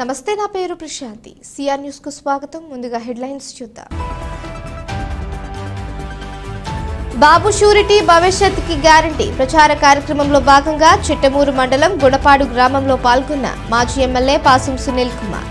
నమస్తే, నా పేరు ప్రశాంతి. సిఆర్ న్యూస్ కు స్వాగతం. ముందుగా హెడ్లైన్స్ చూద్దాం. బాబు షూరిటీ భవిష్యత్తుకి గ్యారంటీ ప్రచార కార్యక్రమంలో భాగంగా చిట్టమూరు మండలం గుడపాడు గ్రామంలో పాల్గొన్న మాజీ ఎమ్మెల్యే పాసం సునీల్ కుమార్.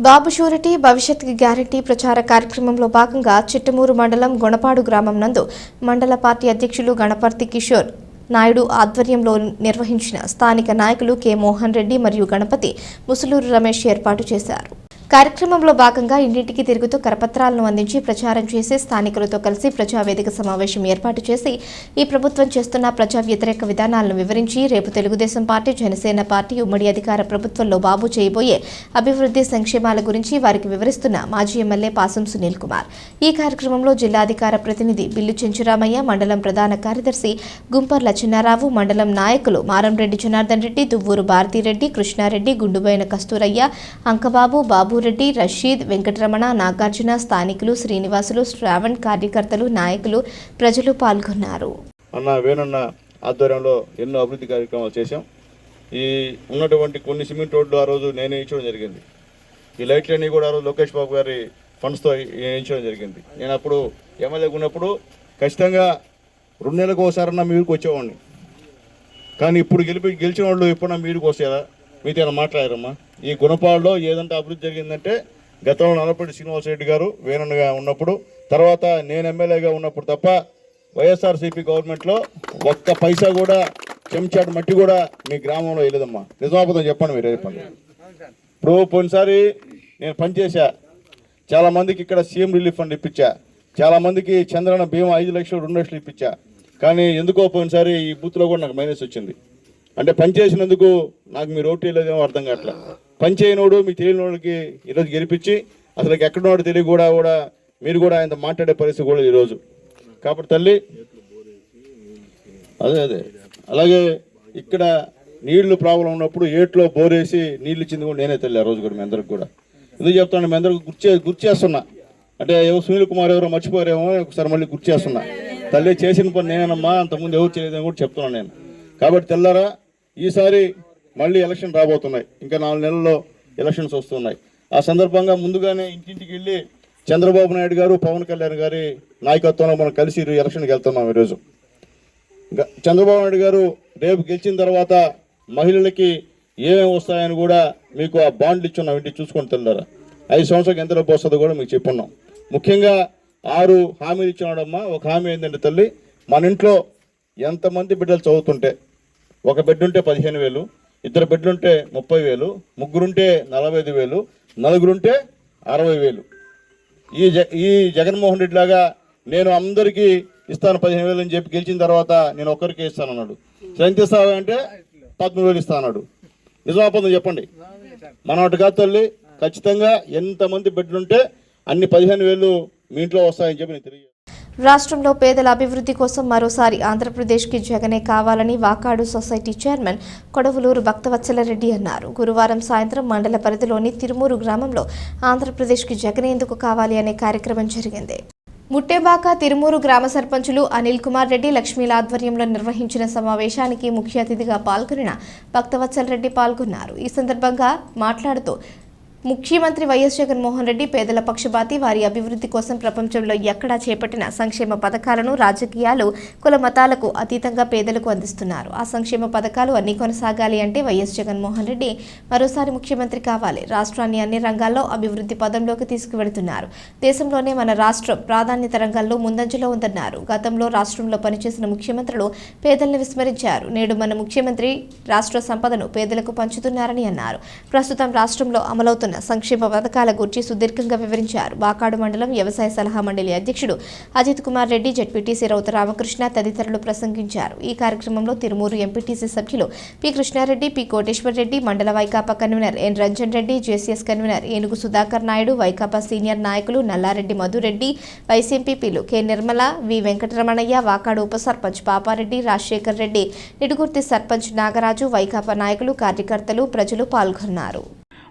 బాబు షూరిటీ భవిష్యత్తుకి గ్యారంటీ ప్రచార కార్యక్రమంలో భాగంగా చిట్టమూరు మండలం గుణపాడు గ్రామం నందు మండల పార్టీ అధ్యక్షులు గణపర్తి కిషోర్ నాయుడు ఆధ్వర్యంలో నిర్వహించిన స్థానిక నాయకులు కె మోహన్ రెడ్డి మరియు గణపతి ముసులూరు రమేష్ ఏర్పాటు చేశారు. కార్యక్రమంలో భాగంగా ఇంటింటికి తిరుగుతూ కరపత్రాలను అందించి ప్రచారం చేసి స్థానికులతో కలిసి ప్రజావేదిక సమావేశం ఏర్పాటు చేసి ఈ ప్రభుత్వం చేస్తున్న ప్రజా వ్యతిరేక విధానాలను వివరించి రేపు తెలుగుదేశం పార్టీ, జనసేన పార్టీ ఉమ్మడి అధికార ప్రభుత్వంలో బాబు చేయబోయే అభివృద్ధి సంక్షేమాల గురించి వారికి వివరిస్తున్న మాజీ ఎమ్మెల్యే పాసం సునీల్ కుమార్. ఈ కార్యక్రమంలో జిల్లా అధికార ప్రతినిధి బిల్లు చెంచురామయ్య, మండలం ప్రధాన కార్యదర్శి గుంపర్ల చిన్నారావు, మండలం నాయకులు మారంరెడ్డి జనార్దన్ రెడ్డి, దువ్వూరు భారతిరెడ్డి, కృష్ణారెడ్డి, గుండుబోయిన కస్తూరయ్య, అంకబాబు, బాబు రెడ్డి, రషీద్, వెంకటరమణ, నాగార్జున, స్థానికులు, శ్రీనివాసులు, శ్రావణ్, కార్యకర్తలు, నాయకులు, ప్రజలు పాల్గొన్నారు. అన్న వేణన్న ఆధ్వర్యంలో ఎన్నో అభివృద్ధి కార్యక్రమాలు చేశాం. ఈ ఉన్నటువంటి కొన్ని సిమెంట్ రోడ్లు ఆ రోజు నేనే ఇచ్చడం జరిగింది. ఈ లైట్లన్నీ కూడా ఆ రోజు లోకేష్ బాబు గారి ఫండ్స్తో వేయించడం జరిగింది. నేను అప్పుడు ఎమ్మెల్యేగా ఉన్నప్పుడు ఖచ్చితంగా 2 నెలలకు ఒకసారన్నా మీ ఊరికి వచ్చేవాడిని. కానీ ఇప్పుడు గెలిచిన వాళ్ళు ఎప్పుడన్నా మీ ఊరికి వస్తారా? మీతో ఏమైనా మాట్లాడారమ్మా? ఈ గుణపాడులో ఏదంటే అభివృద్ధి జరిగిందంటే గతంలో నల్లపల్లి శ్రీనివాసరెడ్డి గారు వేణన్నగా ఉన్నప్పుడు, తర్వాత నేను ఎమ్మెల్యేగా ఉన్నప్పుడు తప్ప వైఎస్ఆర్సీపీ గవర్నమెంట్లో ఒక్క పైసా కూడా చెంచాడు మట్టి కూడా మీ గ్రామంలో వెళ్ళదమ్మా. నిజాబద్ధం చెప్పండి, మీరు చెప్పండి. ఇప్పుడు పోయినసారి నేను పనిచేశా, చాలామందికి ఇక్కడ సీఎం రిలీఫ్ ఫండ్ ఇప్పించా, చాలామందికి చంద్రన్న బీమా 5 లక్షలు 2 లక్షలు ఇప్పించా. కానీ ఎందుకో పోయినసారి ఈ బూత్లో కూడా నాకు మైనస్ వచ్చింది. అంటే పనిచేసినందుకు నాకు మీరు ఓటు వేయలేదేమో అర్థం కావట్లా. పనిచేయనోడు మీకు తెలియని వాడికి ఈరోజు గెలిపించి అసలు ఎక్కడున్నాడు తెలియ కూడా మీరు కూడా ఆయన మాట్లాడే పరిస్థితి కూడా ఈరోజు. కాబట్టి తల్లి అదే అలాగే ఇక్కడ నీళ్లు ప్రాబ్లం ఉన్నప్పుడు ఏట్లో బోరేసి నీళ్ళు ఇచ్చింది కూడా నేనే తల్లి. ఆ రోజు కూడా మీ అందరికి కూడా ఎందుకు చెప్తాను, మీ అందరికి గుర్తు చేస్తున్నా. అంటే ఎవరు సునీల్ కుమార్ ఎవరో మర్చిపోయారేమో ఒకసారి మళ్ళీ గుర్తు చేస్తున్నా. తల్లి చేసిన పని నేనేనమ్మా, అంతకుముందు ఎవరు చేయలేదని కూడా చెప్తున్నాను నేను. కాబట్టి తెల్లారా ఈసారి మళ్ళీ ఎలక్షన్ రాబోతున్నాయి. ఇంకా 4 నెలల్లో ఎలక్షన్స్ వస్తున్నాయి. ఆ సందర్భంగా ముందుగానే ఇంటింటికి వెళ్ళి చంద్రబాబు నాయుడు గారు, పవన్ కళ్యాణ్ గారి నాయకత్వంలో మనం కలిసి ఎలక్షన్కి వెళ్తున్నాం. ఈరోజు చంద్రబాబు నాయుడు గారు రేపు గెలిచిన తర్వాత మహిళలకి ఏమేమి వస్తాయని కూడా మీకు ఆ బాండ్లు ఇచ్చున్నాం. ఇంటికి చూసుకొని తెల్లారా 5 సంవత్సరాలకు ఎంత డబ్బు వస్తుందో కూడా మీకు చెప్పున్నాం. ముఖ్యంగా 6 హామీలు ఇచ్చినాడమ్మా. ఒక హామీ ఏంటంటే తల్లి, మన ఇంట్లో ఎంతమంది బిడ్డలు చదువుతుంటే, ఒక బిడ్డ ఉంటే 15,000, 2 బిడ్డలుంటే 30,000, 3 ఉంటే 45,000, 4 ఉంటే 60,000. ఈ జగన్మోహన్ రెడ్డి లాగా నేను అందరికీ ఇస్తాను 15,000 అని చెప్పి గెలిచిన తర్వాత నేను ఒక్కరికే ఇస్తాను అన్నాడు. ఎంత ఇస్తావు అంటే 13,000 ఇస్తా అన్నాడు. నిజమాపందో చెప్పండి. మన ఒకటి కాదు తల్లి, ఖచ్చితంగా ఎంతమంది బిడ్డలుంటే అన్ని 15,000 మీ ఇంట్లో వస్తాయని చెప్పి నేను తెలియజేస్తాను. రాష్ట్రంలో పేదల అభివృద్ధి కోసం మరోసారి ఆంధ్రప్రదేశ్కి జగనే కావాలని వాకాడు సొసైటీ చైర్మన్ కొడవలూరు భక్తవత్సలరెడ్డి అన్నారు. గురువారం సాయంత్రం మండల పరిధిలోని తిరుమూరు గ్రామంలో ఆంధ్రప్రదేశ్కి జగనే ఎందుకు కావాలి అనే కార్యక్రమం జరిగింది. ముట్టేబాక తిరుమూరు గ్రామ సర్పంచులు అనిల్ కుమార్ రెడ్డి, లక్ష్మీల ఆధ్వర్యంలో నిర్వహించిన సమావేశానికి ముఖ్య అతిథిగా పాల్గొన్న భక్తవత్సలరెడ్డి పాల్గొన్నారు. ఈ సందర్భంగా మాట్లాడుతూ ముఖ్యమంత్రి వైఎస్ జగన్మోహన్ రెడ్డి పేదల పక్షపాతి. వారి అభివృద్ధి కోసం ప్రపంచంలో ఎక్కడా చేపట్టిన సంక్షేమ పథకాలను రాజకీయాలు కుల మతాలకు అతీతంగా పేదలకు అందిస్తున్నారు. ఆ సంక్షేమ పథకాలు అన్ని కొనసాగాలి అంటే వైఎస్ జగన్మోహన్ రెడ్డి మరోసారి ముఖ్యమంత్రి కావాలి. రాష్ట్రాన్ని అన్ని రంగాల్లో అభివృద్ధి పదంలోకి తీసుకువెడుతున్నారు. దేశంలోనే మన రాష్ట్రం ప్రాధాన్యత రంగాల్లో ముందంజలో ఉందన్నారు. గతంలో రాష్ట్రంలో పనిచేసిన ముఖ్యమంత్రులు పేదల్ని విస్మరించారు. నేడు మన ముఖ్యమంత్రి రాష్ట్ర సంపదను పేదలకు పంచుతున్నారని అన్నారు. ప్రస్తుతం రాష్ట్రంలో అమలవుతున్న సంక్షేమ పథకాల గురించి సుదీర్ఘంగా వివరించారు. వాకాడు మండలం వ్యవసాయ సలహా మండలి అధ్యక్షుడు అజిత్ కుమార్ రెడ్డి, జెడ్పీటీసీ రౌత రామకృష్ణ తదితరులు ప్రసంగించారు. ఈ కార్యక్రమంలో తిరుమూరు ఎంపీటీసీ సభ్యులు పి కృష్ణారెడ్డి, పి కోటేశ్వర్ రెడ్డి, మండల Vaikapa convenor N Ranjan Reddy, JCS convenor Enugu Sudhakar Naidu, Vaikapa senior నాయకులు నల్లారెడ్డి మధురెడ్డి, వైస్ ఎంపీపీలు కె నిర్మల, వి వెంకటరమణయ్య, వాకాడు ఉప సర్పంచ్ పాపారెడ్డి, రాజశేఖర్ రెడ్డి, నిడుగుర్తి సర్పంచ్ నాగరాజు, వైకాపా నాయకులు, కార్యకర్తలు, ప్రజలు పాల్గొన్నారు.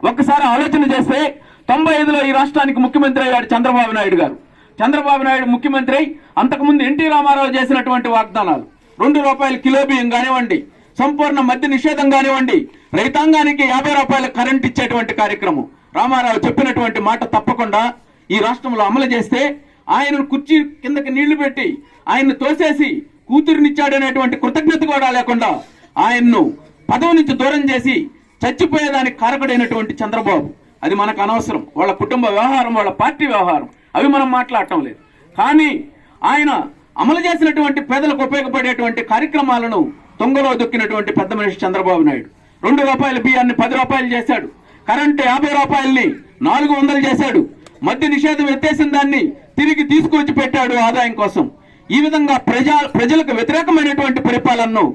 ఒక్కసారి ఆలోచన చేస్తే 95లో ఈ రాష్ట్రానికి ముఖ్యమంత్రి అయ్యాడు చంద్రబాబు నాయుడు గారు. చంద్రబాబు నాయుడు ముఖ్యమంత్రి అంతకుముందు ఎన్టీ రామారావు చేసినటువంటి వాగ్దానాలు, ₹2 కిలో బియ్యం కానివ్వండి, సంపూర్ణ మద్య నిషేధం కానివ్వండి, రైతాంగానికి ₹50 కరెంట్ ఇచ్చేటువంటి కార్యక్రమం రామారావు చెప్పినటువంటి మాట తప్పకుండా ఈ రాష్ట్రంలో అమలు చేస్తే ఆయనను కుర్చీ కిందకి నీళ్లు పెట్టి ఆయన్ను తోసేసి కూతురునిచ్చాడనేటువంటి కృతజ్ఞత కూడా లేకుండా ఆయన్ను పదవి నుంచి దూరం చేసి చచ్చిపోయేదానికి కారకుడైనటువంటి చంద్రబాబు, అది మనకు అనవసరం. వాళ్ళ కుటుంబ వ్యవహారం, వాళ్ళ పార్టీ వ్యవహారం, అవి మనం మాట్లాడటం లేదు. కానీ ఆయన అమలు చేసినటువంటి పేదలకు ఉపయోగపడేటువంటి కార్యక్రమాలను తొంగలో దొక్కినటువంటి పెద్ద మనిషి చంద్రబాబు నాయుడు. ₹2 బియ్యాన్ని ₹10 చేశాడు. కరెంటు ₹50ని 400 చేశాడు. మద్య నిషేధం ఎత్తేసిన దాన్ని తిరిగి తీసుకువచ్చి పెట్టాడు ఆదాయం కోసం. ఈ విధంగా ప్రజలకు వ్యతిరేకమైనటువంటి పరిపాలనను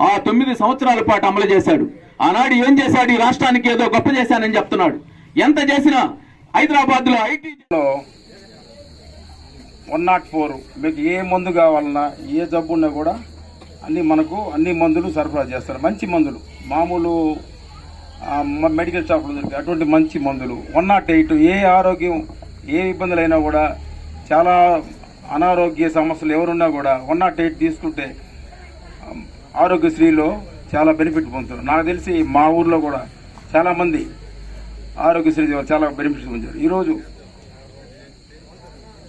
ఆ 9 సంవత్సరాల పాటు అమలు చేశాడు. ఆనాడు ఏం చేశాడు? ఈ రాష్ట్రానికి ఏదో గొప్ప చేశానని చెప్తున్నాడు. ఎంత చేసినా హైదరాబాద్ లో ఐటీలో 104 మీకు ఏ మందు కావాలన్నా ఏ జబ్బు ఉన్నా కూడా అన్ని మందులు సరఫరా చేస్తారు. మంచి మందులు, మామూలు మెడికల్ షాప్లో దొరికి అటువంటి మంచి మందులు. 108 ఏ ఆరోగ్యం ఏ ఇబ్బందులైనా కూడా, చాలా అనారోగ్య సమస్యలు ఎవరున్నా కూడా 108 తీసుకుంటే ఆరోగ్యశ్రీలో చాలా బెనిఫిట్ పొందుతారు. నాకు తెలిసి మా ఊర్లో కూడా చాలామంది ఆరోగ్యశ్రీ చాలా బెనిఫిట్స్ పొందారు. ఈరోజు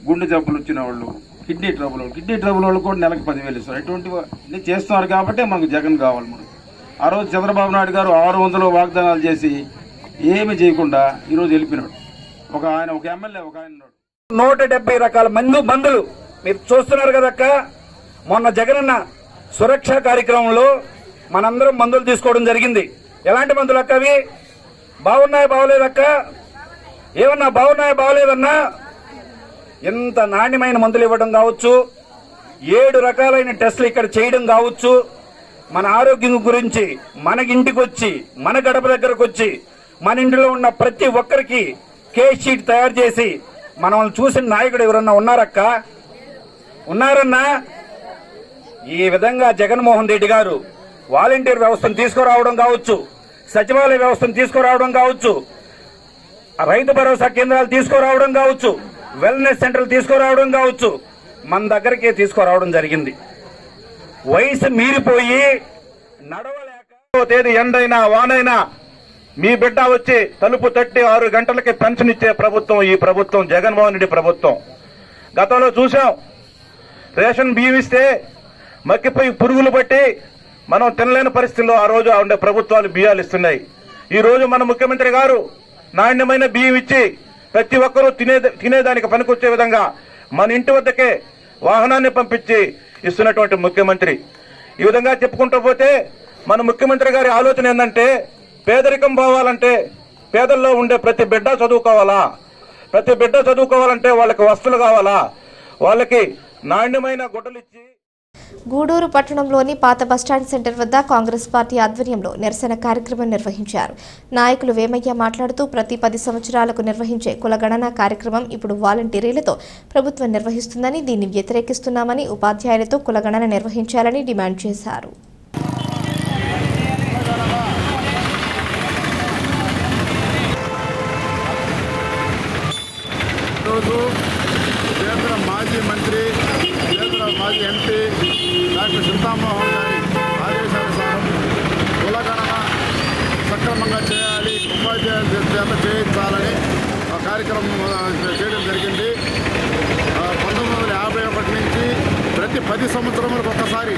గుండె జబ్బులు వచ్చిన వాళ్ళు, కిడ్నీ ట్రబుల్ వాళ్ళు కూడా నెలకు 10,000 ఇస్తారు. ఇటువంటివన్నీ చేస్తున్నారు కాబట్టి మనకు జగన్ కావాలి. మనకు ఆ రోజు చంద్రబాబు నాయుడు గారు 600 వాగ్దానాలు చేసి ఏమి చేయకుండా ఈరోజు వెళ్ళిపోయినాడు. ఒక ఎమ్మెల్యే ఒక ఆయన 170 రకాల మందులు మీరు చూస్తున్నారు కదక్క. మొన్న జగనన్న సురక్ష కార్యక్రమంలో మనందరం మందులు తీసుకోవడం జరిగింది. ఎలాంటి మందులు అక్క? అవి బాగున్నాయి బాగోలేదక్క? ఏమన్నా బాగున్నాయి బాగోలేదన్నా? ఎంత నాణ్యమైన మందులు ఇవ్వడం కావచ్చు, 7 రకాలైన టెస్టులు ఇక్కడ చేయడం కావచ్చు, మన ఆరోగ్యం గురించి మన ఇంటికి వచ్చి, మన గడప దగ్గరకు వచ్చి, మన ఇంటిలో ఉన్న ప్రతి ఒక్కరికి కేస్ షీట్ తయారు చేసి మనల్ని చూసిన నాయకుడు ఎవరన్నా ఉన్నారక్క? ఉన్నారన్నా? ఈ విధంగా జగన్మోహన్ రెడ్డి గారు వాలంటీర్ వ్యవస్థను తీసుకురావడం కావచ్చు, సచివాలయ వ్యవస్థను తీసుకురావడం కావచ్చు, రైతు భరోసా కేంద్రాలు తీసుకురావడం కావచ్చు, వెల్నెస్ సెంటర్లు తీసుకురావడం కావచ్చు, మన దగ్గరికి తీసుకురావడం జరిగింది. వయసు మీరిపోయి నడవలేక తేదీ ఎండైనా వానైనా మీ బిడ్డ వచ్చి తలుపు తట్టి 6 గంటలకి పెన్షన్ ఇచ్చే ప్రభుత్వం ఈ ప్రభుత్వం, జగన్మోహన్ రెడ్డి ప్రభుత్వం. గతంలో చూసాం, రేషన్ బియ్యం ఇస్తే మక్కిపోయి పురుగులు పట్టి మనం తినలేని పరిస్థితుల్లో ఆ రోజు ఉండే ప్రభుత్వాలు బియ్యాలు ఇస్తున్నాయి. ఈ రోజు మన ముఖ్యమంత్రి గారు నాణ్యమైన బియ్యం ఇచ్చి ప్రతి ఒక్కరూ తినేదానికి పనికొచ్చే విధంగా మన ఇంటి వద్దకే వాహనాన్ని పంపించి ఇస్తున్నటువంటి ముఖ్యమంత్రి. ఈ విధంగా చెప్పుకుంటూ పోతే మన ముఖ్యమంత్రి గారి ఆలోచన ఏంటంటే, పేదరికం పోవాలంటే పేదల్లో ఉండే ప్రతి బిడ్డ చదువుకోవాలా, ప్రతి బిడ్డ చదువుకోవాలంటే వాళ్ళకి వస్తువులు కావాలా, వాళ్ళకి నాణ్యమైన గుడ్డలు ఇచ్చి. గూడూరు పట్టణంలోని పాత బస్టాండ్ సెంటర్ వద్ద కాంగ్రెస్ పార్టీ ఆధ్వర్యంలో నిరసన కార్యక్రమం నిర్వహించారు. నాయకులు వేమయ్య మాట్లాడుతూ, ప్రతి 10 సంవత్సరాలకు నిర్వహించే కులగణన కార్యక్రమం ఇప్పుడు వాలంటీర్లతో ప్రభుత్వం నిర్వహిస్తుందని, దీన్ని వ్యతిరేకిస్తున్నామని, ఉపాధ్యాయులతో కులగణన నిర్వహించాలని డిమాండ్ చేశారు. కేంద్ర మాజీ మంత్రి, కేంద్ర మాజీ ఎంపీ డాక్టర్ చింతామోహన్ గారి ఆదేశానుసారం కులగణన సక్రమంగా చేయాలి, ఉపాధ్యాయుల చేత చేయించాలని కార్యక్రమం చేయడం జరిగింది. 1951 నుంచి ప్రతి 10 సంవత్సరములకు ఒకసారి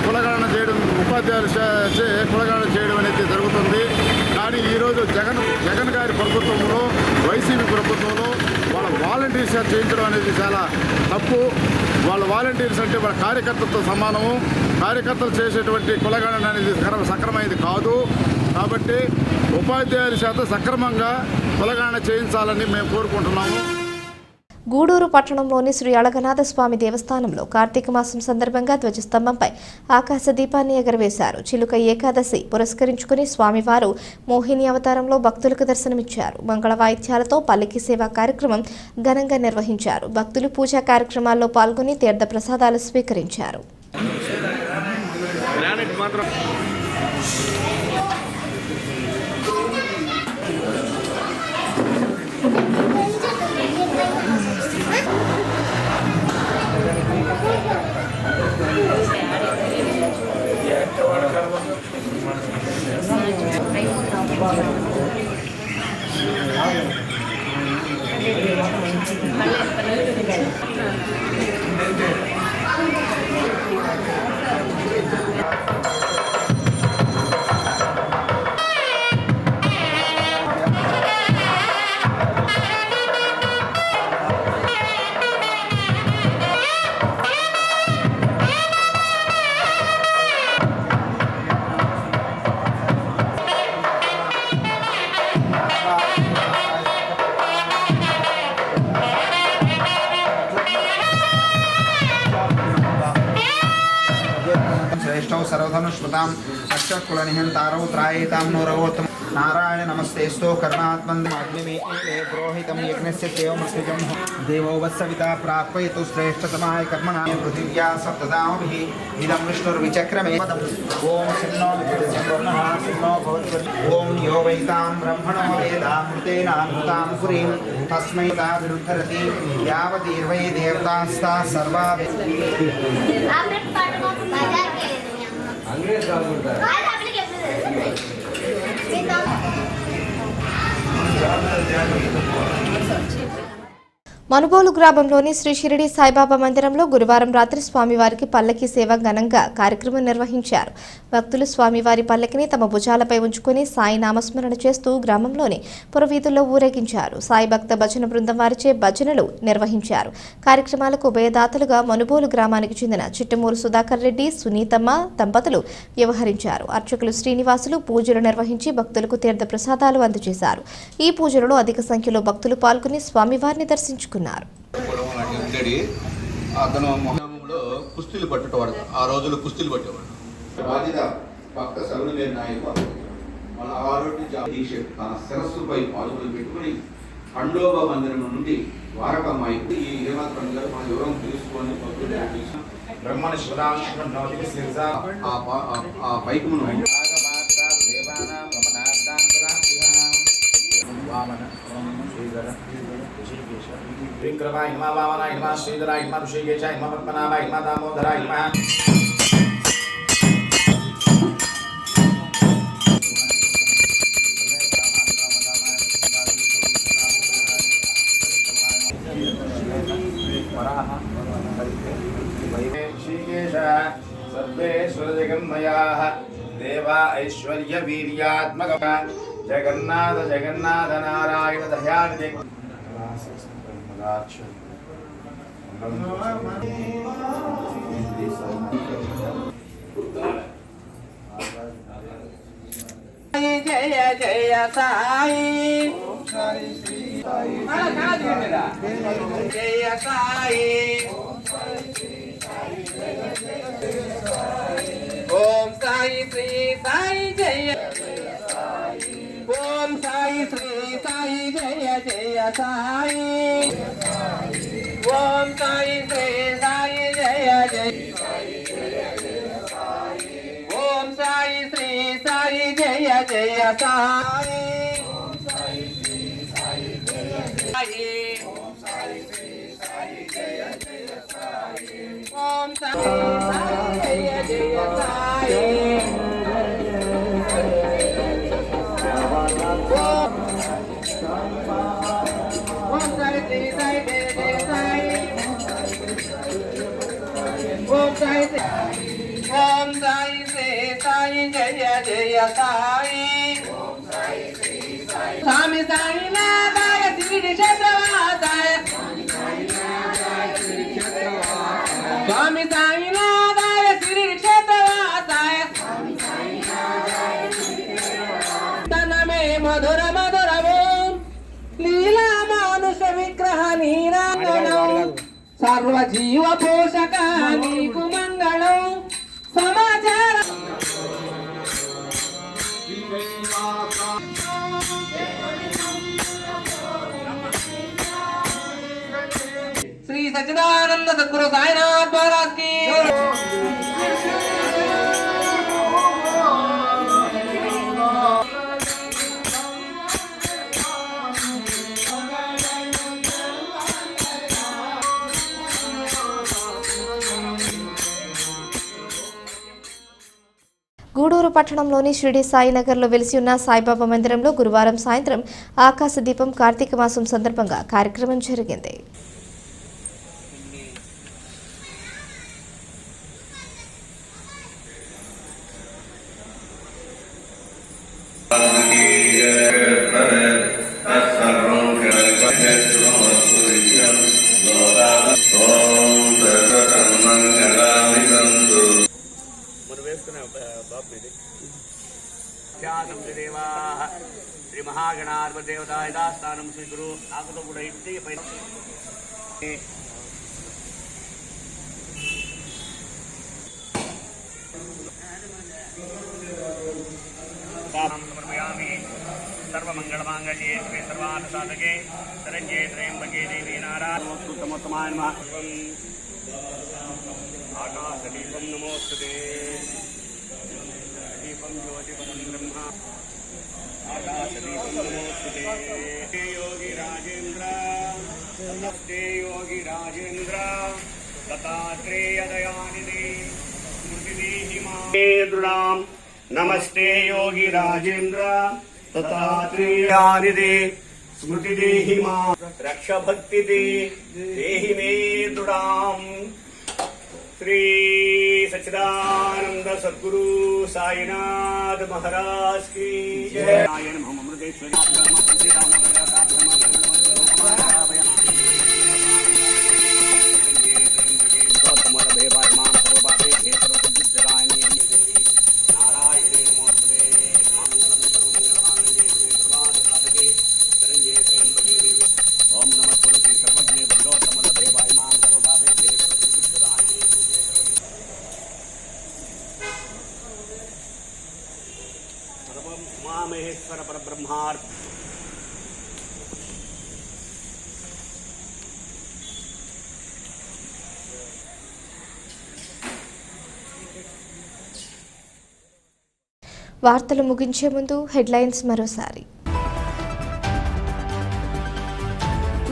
కులగణన చేయడం, ఉపాధ్యాయులు కులగణన చేయడం అనేది జరుగుతుంది. కానీ ఈరోజు జగన్ గారి ప్రభుత్వంలో, వైసీపీ ప్రభుత్వంలో వాళ్ళ వాలంటీర్స్ చేయించడం అనేది చాలా తప్పు. వాళ్ళ వాలంటీర్స్ అంటే వాళ్ళ కార్యకర్తలతో సమానము. కార్యకర్తలు చేసేటువంటి కులగణన అనేది సక్రమైనది కాదు. కాబట్టి ఉపాధ్యాయుల చేత సక్రమంగా కులగణన చేయించాలని మేము కోరుకుంటున్నాము. గూడూరు పట్టణంలోని శ్రీ అళగనాథ స్వామి దేవస్థానంలో కార్తీక మాసం సందర్భంగా ధ్వజస్తంభంపై ఆకాశ దీపాన్ని ఎగరవేశారు. చిలుక ఏకాదశి పురస్కరించుకుని స్వామివారు మోహిని అవతారంలో భక్తులకు దర్శనమిచ్చారు. మంగళ వాయిద్యాలతో పల్లకి సేవా కార్యక్రమం ఘనంగా నిర్వహించారు. భక్తులు పూజా కార్యక్రమాల్లో పాల్గొని తీర్థ ప్రసాదాలు స్వీకరించారు. श्रेष्ठौ सर्वधनुष्मतां अक्षकुलनिहन्तारौ त्रायेतां नोरवोत्तम नारायण नमस्तेस्तु कर्मात्मन्यग्निमे पुरोहितं यज्ञस्य देवमस्मिजं देवो वत्सविता प्राप्यतु श्रेष्ठतमाय कर्मणा पृथिव्या सप्तदाभिः इदं विष्णुर्विचक्रमे ओम सिन्नो सिन्नः सिन्नो भवतु ओम यो वैतां ब्रह्मणो वेदामृतेनामृतां पुरीं तस्मै ताभिरुद्धरति यावतीर्वै देवतास्ता सर्वा మనుబోలు గ్రామంలోని శ్రీ షిరిడి సాయిబాబా మందిరంలో గురువారం రాత్రి స్వామివారికి పల్లకి సేవ ఘనంగా కార్యక్రమం నిర్వహించారు. భక్తులు స్వామివారి పల్లకిని తమ భుజాలపై ఉంచుకుని సాయి నామస్మరణ చేస్తూ గ్రామంలోని పురవీధుల్లో ఊరేగించారు. సాయి భక్త భజన బృందం వారిచే భజనలు నిర్వహించారు. కార్యక్రమాలకు ఉభయదాతలుగా మనుబోలు గ్రామానికి చెందిన చిట్టమూరు సుధాకర్ రెడ్డి, సునీతమ్మ దంపతులు వ్యవహరించారు. అర్చకులు శ్రీనివాసులు పూజలు నిర్వహించి భక్తులకు తీర్థ ప్రసాదాలు అందజేశారు. ఈ పూజలలో అధిక సంఖ్యలో భక్తులు పాల్గొని స్వామివారిని దర్శించుకున్నారు. అతను మొహంలో కుస్తీలు పట్టేవాడు. ఆ రోజుల్లో కుస్తీలు పట్టేవాడు. బాధిత భక్త సగుణలేని నాయకుడు మన ఆరోగ్య దీక్ష తన శిరస్సుపై పాల్గొని పెట్టుకుని ఖండోబా మందిరం నుండి ద్వారకమ్మాయికి ఈ హేమత పండుగ మన వివరం తెలుసుకొని బ్రహ్మణ ఆ పైకమును విక్రమాయ నమః వామనాయ నమః శ్రీధరాయ నమః ఋషికేశాయ నమః పద్మనాభాయ నమః దామోదరాయ నమః ఋషికేశ సర్వేశ్వర జగన్మయాః దేవా ఐశ్వర్య వీర్యాత్మక జగన్నాథ జగన్నాథ నారాయణ దయానిధి జయ జయ సాయి జయ సాయి ఓం సాయి శ్రీ సాయి జయ ఓం సాయి శ్రీ సాయి జయ జయ సాయి ఓం సాయి శ్రీ సాయి జయ జయ ఓం సాయి శ్రీ సాయి జయ జయ సాయి ఓం సాయి శ్రీ సాయి జయ జయ సాయి ఓం సాయి జయ సాయి ఓం ఓం సాయి శ్రీ సాయి జయ జయ సాయి స్వామి సాయినాథాయ శిరిడి క్షేత్రవాసాయ స్వామి సాయినాథాయ శిరిడి క్షేత్రవాసాయ తనమే మధుర మధురమో లీలా మానుష విగ్రహ నీరాంగణం సర్వజీవ పోషక నీకు మంగళం సమాచార శ్రీ సచ్చిదానంద సద్గురు సాయినాథ్ మహారాజ్ కి గూడూరు పట్టణంలోని షిరిడి సాయినగర్లో వెలిసి ఉన్న సాయిబాబా మందిరంలో గురువారం సాయంత్రం ఆకాశ దీపం కార్తీక మాసం సందర్భంగా కార్యక్రమం జరిగింది. శ్రీ మహాగణాధిపదేవతాయ దాస్థానం శ్రీ గురు నాకుతో కూడా ఇంటి పై సమర్పయామి. సర్వమంగళమాంగళ్యే శ్రీ సర్వార్థ సాధకే శరణ్యే త్రయంబకే దేవీ నారాయణోత్తమోత్తమాయ నమః. ఆకాశదీపం నమోస్తుతే. దీపం జ్యోతిపదం బ్రహ్మ. ఆకాశదీపం నమోస్తుతే. యోగి రాజేంద్ర నమస్తే యోగి రాజేంద్ర దత్తాత్రేయ దయానిధి స్మృతిదేహి మాం. నమస్తే యోగి రాజేంద్ర దత్తాత్రేయానిధి స్మృతిదేహి మా. రక్ష భక్తి దేహి మే దృఢాం. శ్రీ సచ్చిదానంద సద్గురు సాయినాథ్ మహారాజ్ की जय. अमृतेश्वरी మహేశ్వర పరబ్రహ్మార్. వార్తలు ముగించే ముందు హెడ్లైన్స్ మరోసారి.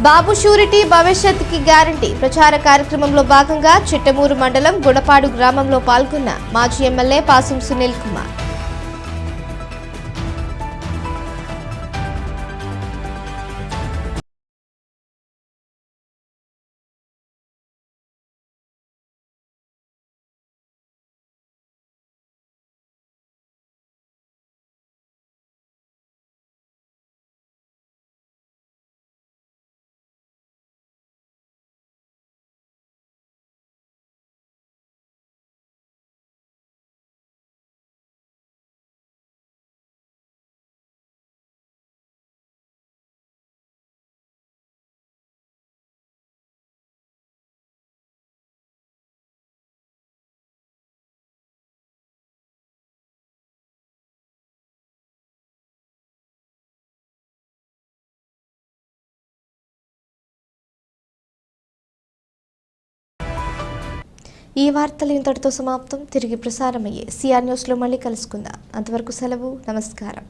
బాబు షూరిటీ భవిష్యత్తుకి గ్యారంటీ ప్రచార కార్యక్రమంలో భాగంగా చిట్టమూరు మండలం గుడపాడు గ్రామంలో పాల్గొన్న మాజీ ఎమ్మెల్యే పాసం సునీల్ కుమార్. ఈ వార్తలు ఇంతటితో సమాప్తం. తిరిగి ప్రసారమయ్యే సిఆర్ న్యూస్లో మళ్ళీ కలుసుకుందాం. అంతవరకు సెలవు. నమస్కారం.